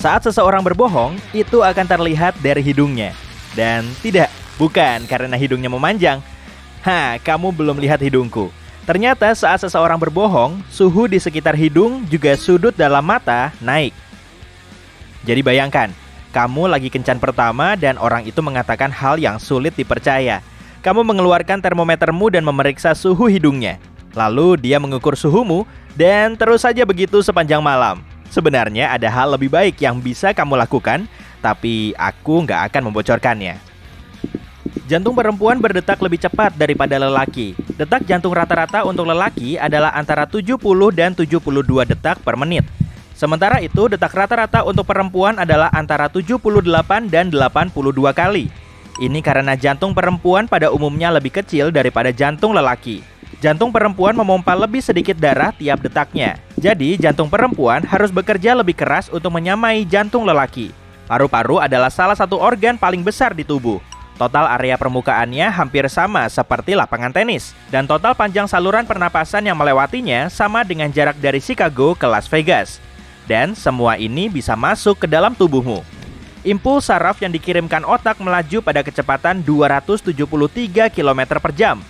Saat seseorang berbohong, itu akan terlihat dari hidungnya. Dan tidak, bukan karena hidungnya memanjang. Kamu belum lihat hidungku. Ternyata saat seseorang berbohong, suhu di sekitar hidung juga sudut dalam mata naik. Jadi bayangkan, kamu lagi kencan pertama dan orang itu mengatakan hal yang sulit dipercaya. Kamu mengeluarkan termometermu dan memeriksa suhu hidungnya. Lalu dia mengukur suhumu dan terus saja begitu sepanjang malam. Sebenarnya ada hal lebih baik yang bisa kamu lakukan, tapi aku nggak akan membocorkannya. Jantung perempuan berdetak lebih cepat daripada lelaki. Detak jantung rata-rata untuk lelaki adalah antara 70 dan 72 detak per menit. Sementara itu, detak rata-rata untuk perempuan adalah antara 78 dan 82 kali. Ini karena jantung perempuan pada umumnya lebih kecil daripada jantung lelaki. Jantung perempuan memompa lebih sedikit darah tiap detaknya. Jadi, jantung perempuan harus bekerja lebih keras untuk menyamai jantung lelaki. Paru-paru adalah salah satu organ paling besar di tubuh. Total area permukaannya hampir sama seperti lapangan tenis. Dan total panjang saluran pernapasan yang melewatinya sama dengan jarak dari Chicago ke Las Vegas. Dan semua ini bisa masuk ke dalam tubuhmu. Impuls saraf yang dikirimkan otak melaju pada kecepatan 273 km per jam.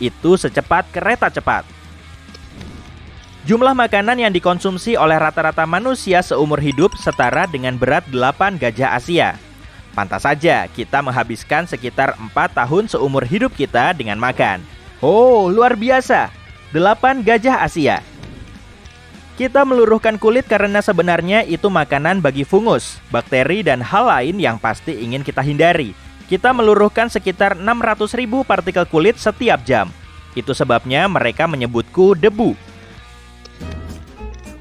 Itu secepat kereta cepat. Jumlah makanan yang dikonsumsi oleh rata-rata manusia seumur hidup setara dengan berat 8 gajah Asia. Pantas saja kita menghabiskan sekitar 4 tahun seumur hidup kita dengan makan. Oh, luar biasa! 8 gajah Asia. Kita meluruhkan kulit karena sebenarnya itu makanan bagi fungus, bakteri, dan hal lain yang pasti ingin kita hindari. Kita meluruhkan sekitar 600.000 partikel kulit setiap jam. Itu sebabnya mereka menyebutku debu.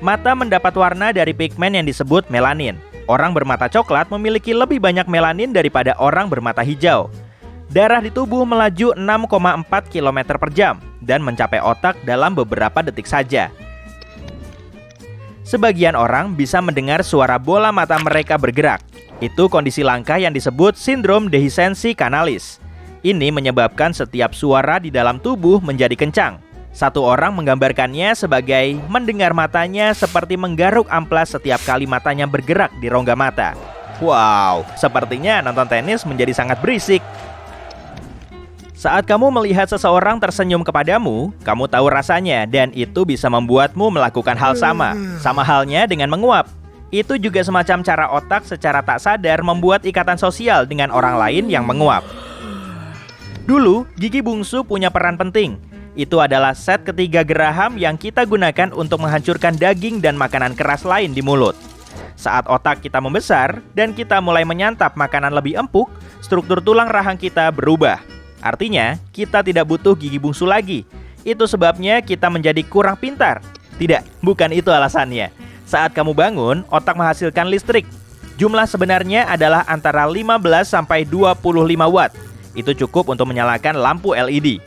Mata mendapat warna dari pigmen yang disebut melanin. Orang bermata coklat memiliki lebih banyak melanin daripada orang bermata hijau. Darah di tubuh melaju 6,4 km per jam dan mencapai otak dalam beberapa detik saja. Sebagian orang bisa mendengar suara bola mata mereka bergerak. Itu kondisi langka yang disebut sindrom dehiscensi kanalis. Ini menyebabkan setiap suara di dalam tubuh menjadi kencang. Satu orang menggambarkannya sebagai mendengar matanya seperti menggaruk amplas setiap kali matanya bergerak di rongga mata. Wow, sepertinya nonton tenis menjadi sangat berisik. Saat kamu melihat seseorang tersenyum kepadamu, kamu tahu rasanya dan itu bisa membuatmu melakukan hal sama. Sama halnya dengan menguap. Itu juga semacam cara otak secara tak sadar membuat ikatan sosial dengan orang lain yang menguap. Dulu, gigi bungsu punya peran penting. Itu adalah set ketiga geraham yang kita gunakan untuk menghancurkan daging dan makanan keras lain di mulut. Saat otak kita membesar dan kita mulai menyantap makanan lebih empuk, struktur tulang rahang kita berubah. Artinya, kita tidak butuh gigi bungsu lagi. Itu sebabnya kita menjadi kurang pintar. Tidak, bukan itu alasannya. Saat kamu bangun, otak menghasilkan listrik. Jumlah sebenarnya adalah antara 15 sampai 25 watt. Itu cukup untuk menyalakan lampu LED.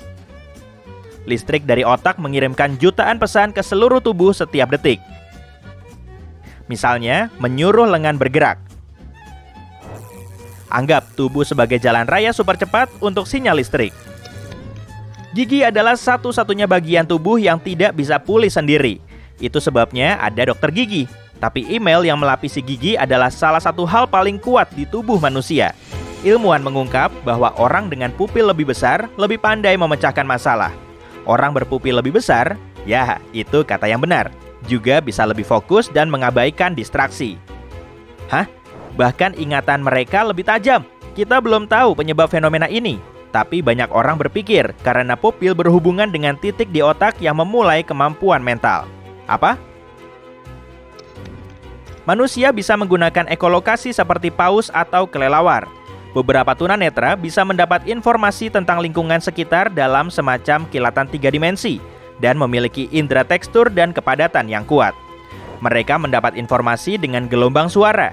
Listrik dari otak mengirimkan jutaan pesan ke seluruh tubuh setiap detik. Misalnya, menyuruh lengan bergerak. Anggap tubuh sebagai jalan raya super cepat untuk sinyal listrik. Gigi adalah satu-satunya bagian tubuh yang tidak bisa pulih sendiri. Itu sebabnya ada dokter gigi. Tapi email yang melapisi gigi adalah salah satu hal paling kuat di tubuh manusia. Ilmuwan mengungkap bahwa orang dengan pupil lebih besar lebih pandai memecahkan masalah. Orang berpupil lebih besar, ya itu kata yang benar, juga bisa lebih fokus dan mengabaikan distraksi. Bahkan ingatan mereka lebih tajam. Kita belum tahu penyebab fenomena ini. Tapi banyak orang berpikir karena pupil berhubungan dengan titik di otak yang memulai kemampuan mental. Apa? Manusia bisa menggunakan ekolokasi seperti paus atau kelelawar. Beberapa tunanetra bisa mendapat informasi tentang lingkungan sekitar dalam semacam kilatan 3 dimensi dan memiliki indera tekstur dan kepadatan yang kuat. Mereka mendapat informasi dengan gelombang suara.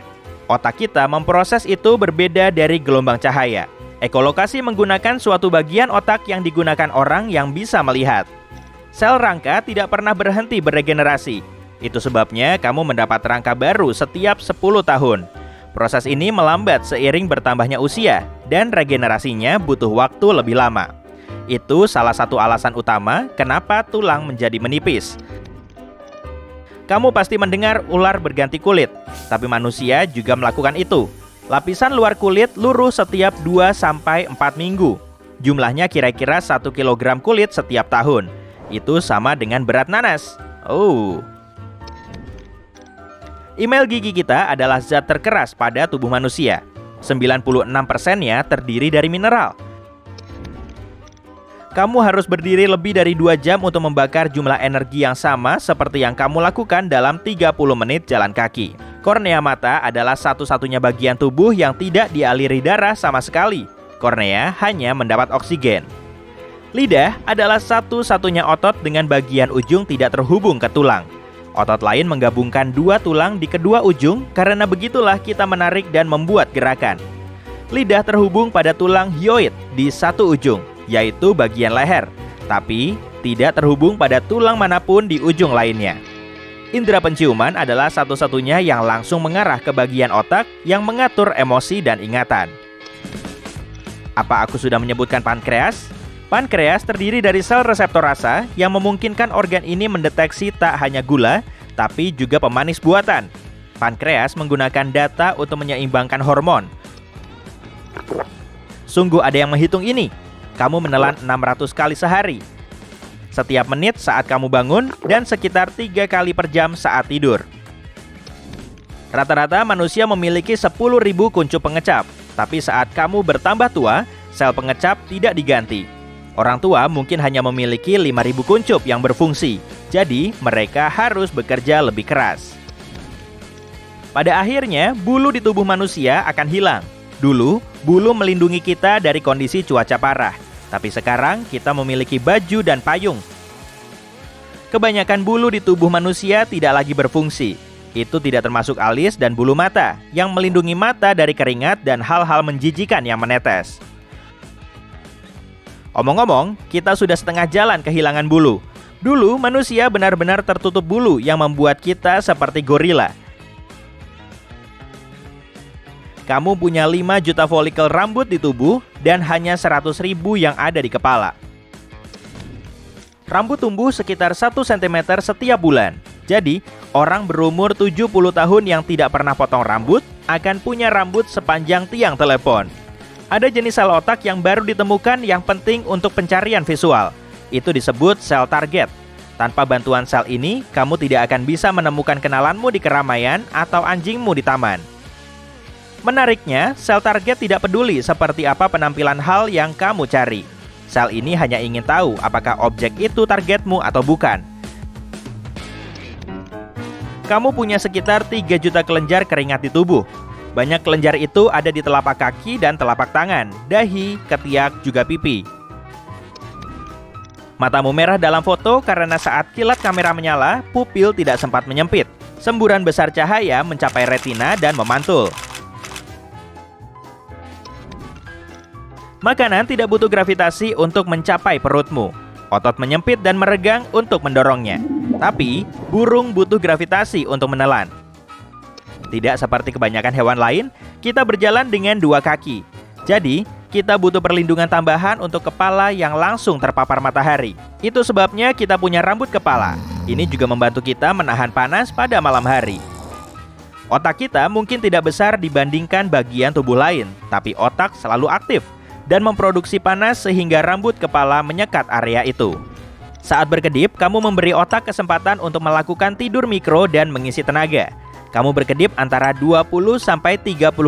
Otak kita memproses itu berbeda dari gelombang cahaya. Ekolokasi menggunakan suatu bagian otak yang digunakan orang yang bisa melihat. Sel rangka tidak pernah berhenti beregenerasi. Itu sebabnya kamu mendapat rangka baru setiap 10 tahun. Proses ini melambat seiring bertambahnya usia, dan regenerasinya butuh waktu lebih lama. Itu salah satu alasan utama kenapa tulang menjadi menipis. Kamu pasti mendengar ular berganti kulit, tapi manusia juga melakukan itu. Lapisan luar kulit luruh setiap 2-4 minggu. Jumlahnya kira-kira 1 kg kulit setiap tahun. Itu sama dengan berat nanas. Oh. Email gigi kita adalah zat terkeras pada tubuh manusia. 96%-nya terdiri dari mineral. Kamu harus berdiri lebih dari 2 jam untuk membakar jumlah energi yang sama seperti yang kamu lakukan dalam 30 menit jalan kaki. Kornea mata adalah satu-satunya bagian tubuh yang tidak dialiri darah sama sekali. Kornea hanya mendapat oksigen. Lidah adalah satu-satunya otot dengan bagian ujung tidak terhubung ke tulang. Otot lain menggabungkan 2 tulang di kedua ujung, karena begitulah kita menarik dan membuat gerakan. Lidah terhubung pada tulang hyoid di satu ujung, yaitu bagian leher, tapi tidak terhubung pada tulang manapun di ujung lainnya. Indera penciuman adalah satu-satunya yang langsung mengarah ke bagian otak yang mengatur emosi dan ingatan. Apa aku sudah menyebutkan pankreas? Pankreas terdiri dari sel reseptor rasa yang memungkinkan organ ini mendeteksi tak hanya gula, tapi juga pemanis buatan. Pankreas menggunakan data untuk menyeimbangkan hormon. Sungguh ada yang menghitung ini. Kamu menelan 600 kali sehari, setiap menit saat kamu bangun, dan sekitar 3 kali per jam saat tidur. Rata-rata manusia memiliki 10.000 kuncup pengecap, tapi saat kamu bertambah tua, sel pengecap tidak diganti. Orang tua mungkin hanya memiliki 5.000 kuncup yang berfungsi, jadi mereka harus bekerja lebih keras. Pada akhirnya, bulu di tubuh manusia akan hilang. Dulu, bulu melindungi kita dari kondisi cuaca parah, tapi sekarang kita memiliki baju dan payung. Kebanyakan bulu di tubuh manusia tidak lagi berfungsi. Itu tidak termasuk alis dan bulu mata, yang melindungi mata dari keringat dan hal-hal menjijikan yang menetes. Omong-omong, kita sudah setengah jalan kehilangan bulu. Dulu, manusia benar-benar tertutup bulu yang membuat kita seperti gorila. Kamu punya 5 juta folikel rambut di tubuh dan hanya 100.000 yang ada di kepala. Rambut tumbuh sekitar 1 cm setiap bulan. Jadi, orang berumur 70 tahun yang tidak pernah potong rambut akan punya rambut sepanjang tiang telepon. Ada jenis sel otak yang baru ditemukan yang penting untuk pencarian visual. Itu disebut sel target. Tanpa bantuan sel ini, kamu tidak akan bisa menemukan kenalanmu di keramaian atau anjingmu di taman. Menariknya, sel target tidak peduli seperti apa penampilan hal yang kamu cari. Sel ini hanya ingin tahu apakah objek itu targetmu atau bukan. Kamu punya sekitar 3 juta kelenjar keringat di tubuh. Banyak kelenjar itu ada di telapak kaki dan telapak tangan, dahi, ketiak, juga pipi. Matamu merah dalam foto karena saat kilat kamera menyala, pupil tidak sempat menyempit. Semburan besar cahaya mencapai retina dan memantul. Makanan tidak butuh gravitasi untuk mencapai perutmu. Otot menyempit dan meregang untuk mendorongnya. Tapi, burung butuh gravitasi untuk menelan. Tidak seperti kebanyakan hewan lain, kita berjalan dengan 2 kaki. Jadi, kita butuh perlindungan tambahan untuk kepala yang langsung terpapar matahari. Itu sebabnya kita punya rambut kepala. Ini juga membantu kita menahan panas pada malam hari. Otak kita mungkin tidak besar dibandingkan bagian tubuh lain, tapi otak selalu aktif dan memproduksi panas sehingga rambut kepala menyekat area itu. Saat berkedip, kamu memberi otak kesempatan untuk melakukan tidur mikro dan mengisi tenaga. Kamu berkedip antara 20-30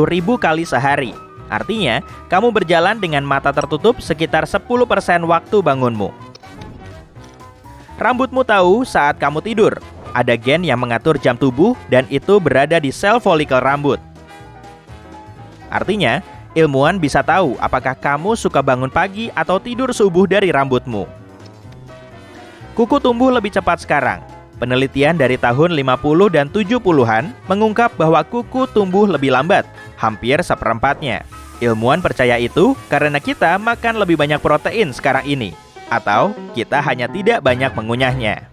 ribu kali sehari. Artinya, kamu berjalan dengan mata tertutup sekitar 10% waktu bangunmu. Rambutmu tahu saat kamu tidur. Ada gen yang mengatur jam tubuh dan itu berada di sel folikel rambut. Artinya, ilmuwan bisa tahu apakah kamu suka bangun pagi atau tidur subuh dari rambutmu. Kuku tumbuh lebih cepat sekarang. Penelitian dari tahun 50 dan 70-an mengungkap bahwa kuku tumbuh lebih lambat, hampir seperempatnya. Ilmuwan percaya itu karena kita makan lebih banyak protein sekarang ini, atau kita hanya tidak banyak mengunyahnya.